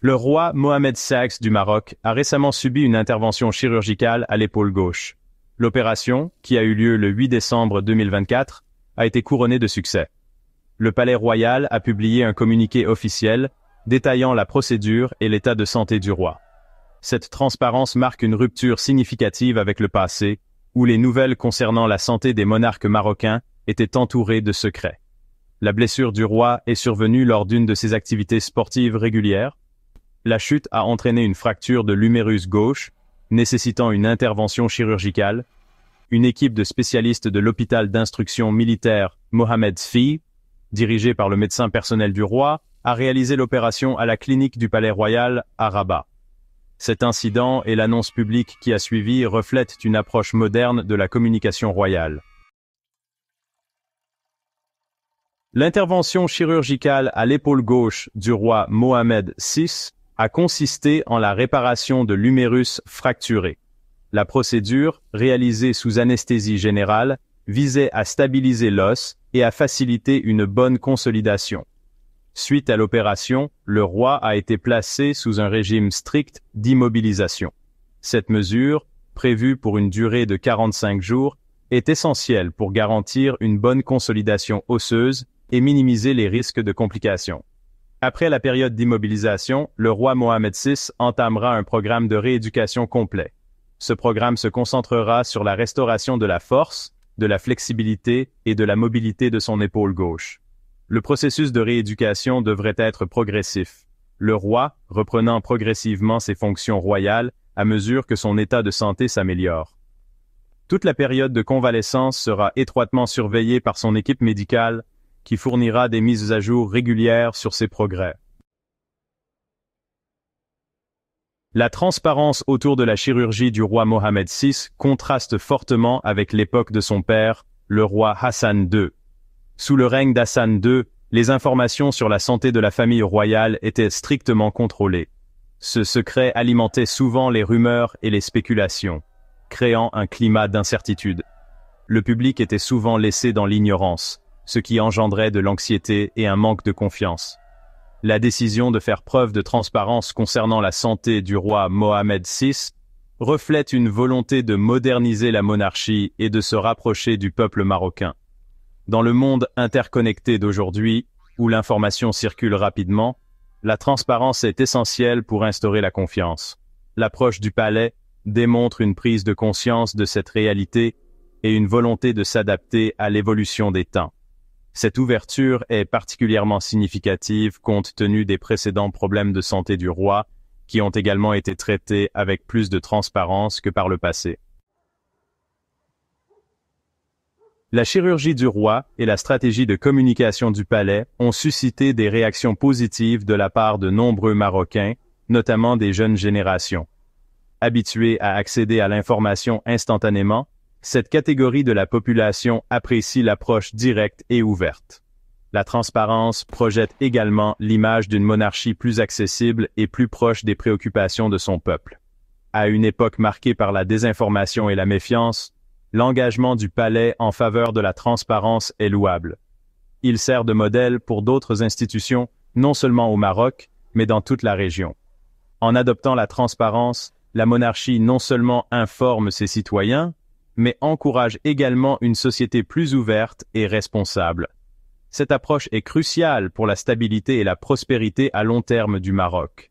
Le roi Mohamed VI du Maroc a récemment subi une intervention chirurgicale à l'épaule gauche. L'opération, qui a eu lieu le 8 décembre 2024, a été couronnée de succès. Le Palais Royal a publié un communiqué officiel détaillant la procédure et l'état de santé du roi. Cette transparence marque une rupture significative avec le passé, où les nouvelles concernant la santé des monarques marocains étaient entourées de secrets. La blessure du roi est survenue lors d'une de ses activités sportives régulières. La chute a entraîné une fracture de l'humérus gauche, nécessitant une intervention chirurgicale. Une équipe de spécialistes de l'hôpital d'instruction militaire Mohamed VI, dirigée par le médecin personnel du roi, a réalisé l'opération à la clinique du Palais Royal à Rabat. Cet incident et l'annonce publique qui a suivi reflètent une approche moderne de la communication royale. L'intervention chirurgicale à l'épaule gauche du roi Mohamed VI a consisté en la réparation de l'humérus fracturé. La procédure, réalisée sous anesthésie générale, visait à stabiliser l'os et à faciliter une bonne consolidation. Suite à l'opération, le roi a été placé sous un régime strict d'immobilisation. Cette mesure, prévue pour une durée de 45 jours, est essentielle pour garantir une bonne consolidation osseuse et minimiser les risques de complications. Après la période d'immobilisation, le roi Mohamed VI entamera un programme de rééducation complet. Ce programme se concentrera sur la restauration de la force, de la flexibilité et de la mobilité de son épaule gauche. Le processus de rééducation devrait être progressif, le roi reprenant progressivement ses fonctions royales à mesure que son état de santé s'améliore. Toute la période de convalescence sera étroitement surveillée par son équipe médicale qui fournira des mises à jour régulières sur ses progrès. La transparence autour de la chirurgie du roi Mohamed VI contraste fortement avec l'époque de son père, le roi Hassan II. Sous le règne d'Hassan II, les informations sur la santé de la famille royale étaient strictement contrôlées. Ce secret alimentait souvent les rumeurs et les spéculations, créant un climat d'incertitude. Le public était souvent laissé dans l'ignorance, ce qui engendrait de l'anxiété et un manque de confiance. La décision de faire preuve de transparence concernant la santé du roi Mohamed VI reflète une volonté de moderniser la monarchie et de se rapprocher du peuple marocain. Dans le monde interconnecté d'aujourd'hui, où l'information circule rapidement, la transparence est essentielle pour instaurer la confiance. L'approche du palais démontre une prise de conscience de cette réalité et une volonté de s'adapter à l'évolution des temps. Cette ouverture est particulièrement significative compte tenu des précédents problèmes de santé du roi, qui ont également été traités avec plus de transparence que par le passé. La chirurgie du roi et la stratégie de communication du palais ont suscité des réactions positives de la part de nombreux Marocains, notamment des jeunes générations. Habitués à accéder à l'information instantanément, cette catégorie de la population apprécie l'approche directe et ouverte. La transparence projette également l'image d'une monarchie plus accessible et plus proche des préoccupations de son peuple. À une époque marquée par la désinformation et la méfiance, l'engagement du palais en faveur de la transparence est louable. Il sert de modèle pour d'autres institutions, non seulement au Maroc, mais dans toute la région. En adoptant la transparence, la monarchie non seulement informe ses citoyens, mais encourage également une société plus ouverte et responsable. Cette approche est cruciale pour la stabilité et la prospérité à long terme du Maroc.